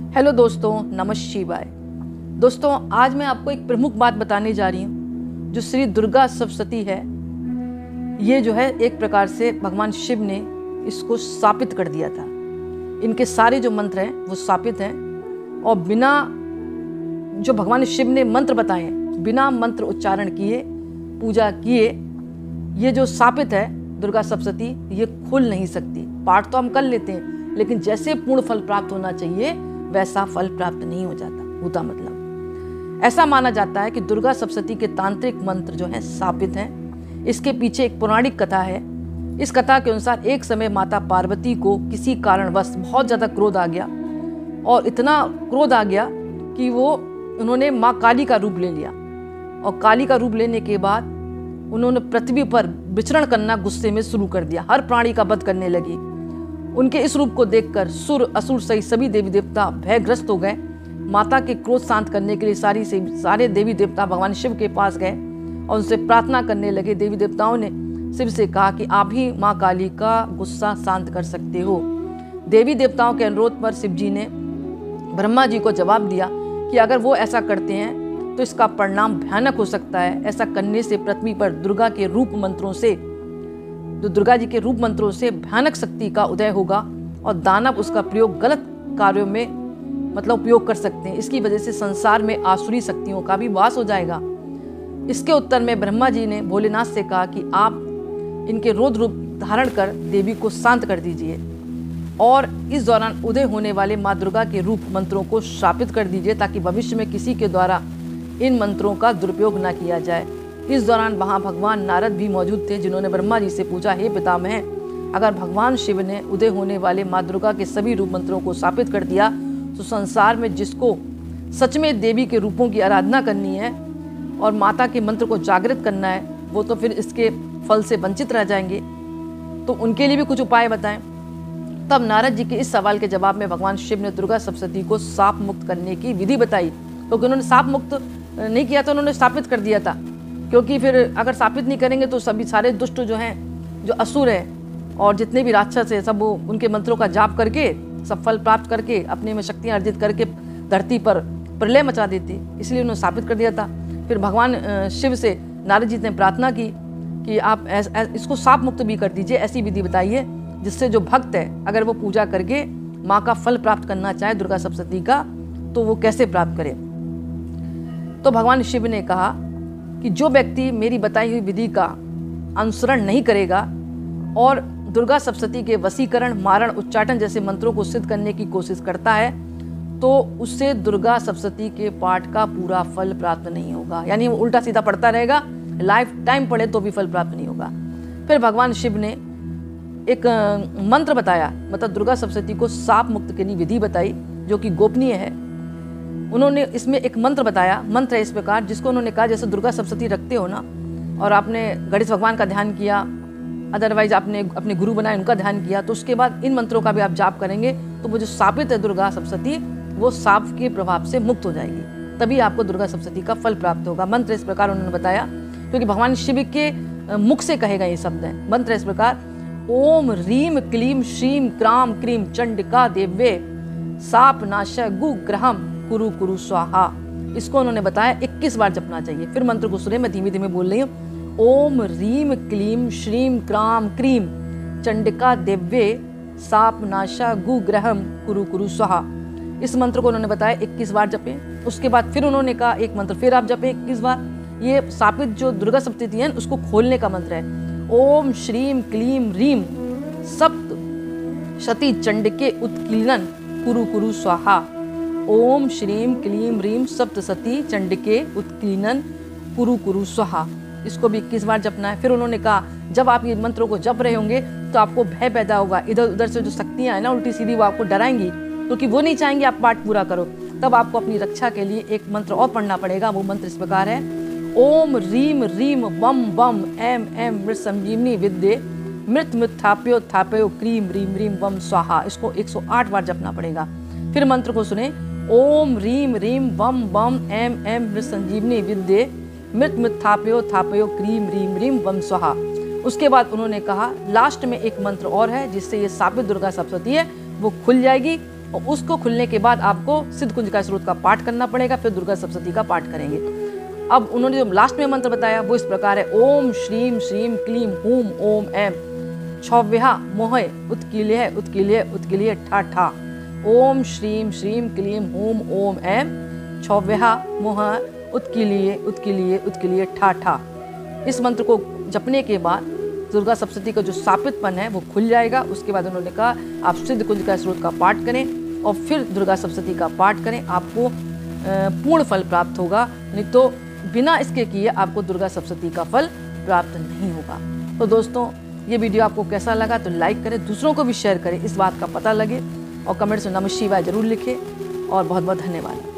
Hello दोस्तों, नमः शिवाय। दोस्तों, आज मैं आपको एक प्रमुख बात बताने जा रही हूँ। जो श्री दुर्गा सप्तशती है, ये जो है एक प्रकार से भगवान शिव ने इसको स्थापित कर दिया था। इनके सारे जो मंत्र हैं वो स्थापित हैं और बिना जो भगवान शिव ने मंत्र बताए हैं, बिना मंत्र उच्चारण किए, पूजा किए, ये जो स्थापित है दुर्गा सप्तशती, ये खुल नहीं सकती। पाठ तो हम कर लेते हैं, लेकिन जैसे पूर्ण फल प्राप्त होना चाहिए वैसा फल प्राप्त नहीं होता मतलब ऐसा माना जाता है कि दुर्गा सप्तशती के तांत्रिक मंत्र जो हैं स्थापित हैं। इसके पीछे एक पौराणिक कथा है। इस कथा के अनुसार एक समय माता पार्वती को किसी कारणवश बहुत ज़्यादा क्रोध आ गया और इतना क्रोध आ गया कि उन्होंने माँ काली का रूप ले लिया और काली का रूप लेने के बाद उन्होंने पृथ्वी पर विचरण करना गुस्से में शुरू कर दिया। हर प्राणी का वध करने लगी। उनके इस रूप को देखकर सुर असुर सहित सभी देवी देवता भयग्रस्त हो गए। माता के क्रोध शांत करने के लिए सारे देवी देवता भगवान शिव के पास गए और उनसे प्रार्थना करने लगे। देवी देवताओं ने शिव से कहा कि आप ही माँ काली का गुस्सा शांत कर सकते हो। देवी देवताओं के अनुरोध पर शिव जी ने ब्रह्मा जी को जवाब दिया कि अगर वो ऐसा करते हैं तो इसका परिणाम भयानक हो सकता है। ऐसा करने से पृथ्वी पर दुर्गा जी के रूप मंत्रों से भयानक शक्ति का उदय होगा और दानव उसका प्रयोग गलत कार्यों में उपयोग कर सकते हैं। इसकी वजह से संसार में आसुरी शक्तियों का भी वास हो जाएगा। इसके उत्तर में ब्रह्मा जी ने भोलेनाथ से कहा कि आप इनके रौद्र रूप धारण कर देवी को शांत कर दीजिए और इस दौरान उदय होने वाले माँ दुर्गा के रूप मंत्रों को शापित कर दीजिए ताकि भविष्य में किसी के द्वारा इन मंत्रों का दुरुपयोग न किया जाए। इस दौरान वहाँ भगवान नारद भी मौजूद थे, जिन्होंने ब्रह्मा जी से पूछा, हे पितामह, अगर भगवान शिव ने उदय होने वाले माँ दुर्गा के सभी रूप मंत्रों को स्थापित कर दिया तो संसार में जिसको सच में देवी के रूपों की आराधना करनी है और माता के मंत्र को जागृत करना है, वो तो फिर इसके फल से वंचित रह जाएंगे। तो उनके लिए भी कुछ उपाय बताएं। तब नारद जी के इस सवाल के जवाब में भगवान शिव ने दुर्गा सप्तशती को साप मुक्त करने की विधि बताई। क्योंकि उन्होंने साप मुक्त नहीं किया तो उन्होंने स्थापित कर दिया था, क्योंकि फिर अगर स्थापित नहीं करेंगे तो सभी सारे दुष्ट जो हैं, जो असुर हैं और जितने भी राक्षस हैं, सब उनके मंत्रों का जाप करके सब फल प्राप्त करके अपने में शक्तियाँ अर्जित करके धरती पर प्रलय मचा देते। इसलिए उन्होंने स्थापित कर दिया था। फिर भगवान शिव से नारद जी ने प्रार्थना की कि आप इसको साप मुक्त भी कर दीजिए, ऐसी विधि बताइए जिससे जो भक्त है अगर वो पूजा करके माँ का फल प्राप्त करना चाहे दुर्गा सप्तशती का, तो वो कैसे प्राप्त करे। तो भगवान शिव ने कहा कि जो व्यक्ति मेरी बताई हुई विधि का अनुसरण नहीं करेगा और दुर्गा सप्तशती के वशीकरण, मारण, उच्चाटन जैसे मंत्रों को सिद्ध करने की कोशिश करता है तो उससे दुर्गा सप्तशती के पाठ का पूरा फल प्राप्त नहीं होगा। यानी वो उल्टा सीधा पढ़ता रहेगा, लाइफ टाइम पढ़े तो भी फल प्राप्त नहीं होगा। फिर भगवान शिव ने एक मंत्र बताया, दुर्गा सप्तशती को साप मुक्त करने की विधि बताई जो कि गोपनीय है। उन्होंने इसमें एक मंत्र बताया। मंत्र है इस प्रकार, जिसको उन्होंने कहा जैसे दुर्गा सप्तशती रखते हो ना और आपने गणेश भगवान का ध्यान किया, अदरवाइज आपने अपने गुरु बनाए उनका ध्यान किया, तो उसके बाद इन मंत्रों का भी आप जाप करेंगे तो वो जो स्थापित है दुर्गा सप्तशती, वो साप के प्रभाव से मुक्त हो जाएगी। तभी आपको दुर्गा सप्तशती का फल प्राप्त होगा। मंत्र इस प्रकार उन्होंने बताया, क्योंकि भगवान शिव के मुख से कहे गए ये शब्द हैं। मंत्र इस प्रकार, ओम ह्रीम क्लीम श्रीम क्राम क्रीम चंडिका देव्ये साप नाश गु ग्रहम कुरु कुरु स्वाहा। इसको उन्होंने बताया 21 बार जपना चाहिए। फिर मंत्र को सुने, मैं धीमे धीमे बोल रही हूँ। ओम ह्रीम क्लीम श्रीम क्राम क्रीम चंडिका देव्ये साप नाशा गु ग्रहम कुरु कुरु स्वाहा। इस मंत्र को उन्होंने बताया 21 बार जपें। उसके बाद फिर उन्होंने कहा एक मंत्र फिर आप जपें 21 बार। ये स्थापित जो दुर्गा सप्तशती है उसको खोलने का मंत्र है। ओम श्रीम क्लीम ह्रीम सप्त शती चंडिके उत्कीर्णन कुरु कुरु स्वाहा। ओम श्रीम क्लीम ह्रीम सप्तशती चंडिके उत्कीर्णन कुरु कुरु स्वाहा। इसको भी 21 बार जपना है। फिर उन्होंने कहा जब आप ये मंत्रों को जप रहे होंगे तो आपको भय पैदा होगा। इधर उधर से जो शक्तियाँ हैं ना उल्टी सीधी, वो आपको डराएंगी, क्योंकि वो नहीं चाहेंगे आप पाठ पूरा करो। तब आपको अपनी रक्षा के लिए एक मंत्र और पढ़ना पड़ेगा। वो मंत्र इस प्रकार है, ओम रीम रीम वम वम एम एम मृत संजीवनी विद्ये मृत मृत्थाप्यो थाप्यो क्रीम रीम रीम वम स्वाहा। इसको 108 बार जपना पड़ेगा। फिर मंत्र को सुने, ओम रीम रीम वम वम एम एम मृत संजीवनी विद्ये मृत मृत्थाप्यो थाप्यो क्रीम रीम रीम वम स्वाहा। उसके बाद उन्होंने कहा लास्ट में एक मंत्र और है जिससे ये साबित दुर्गा सप्तशती है वो खुल जाएगी और उसको खुलने के बाद आपको सिद्ध कुंजिका स्रोत का पाठ करना पड़ेगा, फिर दुर्गा सप्तशती का पाठ करेंगे। अब उन्होंने जो लास्ट में मंत्र बताया वो इस प्रकार है, ओम श्रीम श्रीम क्लीम हूम ओम ऐम क्षव्या मोह उत्कील्य उत्कील्य उत्कील्य ठा ठा। ओम श्रीम श्रीम क्लीम हूम ओम ऐम क्षव्या मोह उत्कील्य उत्कील्य उत्कील्य ठा ठा। इस मंत्र को जपने के बाद दुर्गा सप्तशती का जो शापितपन है वो खुल जाएगा। उसके बाद उन्होंने कहा आप सिद्ध कुंजिका स्रोत का पाठ करें और फिर दुर्गा सप्तशती का पाठ करें, आपको पूर्ण फल प्राप्त होगा। नहीं तो बिना इसके किए आपको दुर्गा सप्तशती का फल प्राप्त नहीं होगा। तो दोस्तों, ये वीडियो आपको कैसा लगा तो लाइक करें, दूसरों को भी शेयर करें, इस बात का पता लगे, और कमेंट्स में नमः शिवाय जरूर लिखें। और बहुत बहुत धन्यवाद।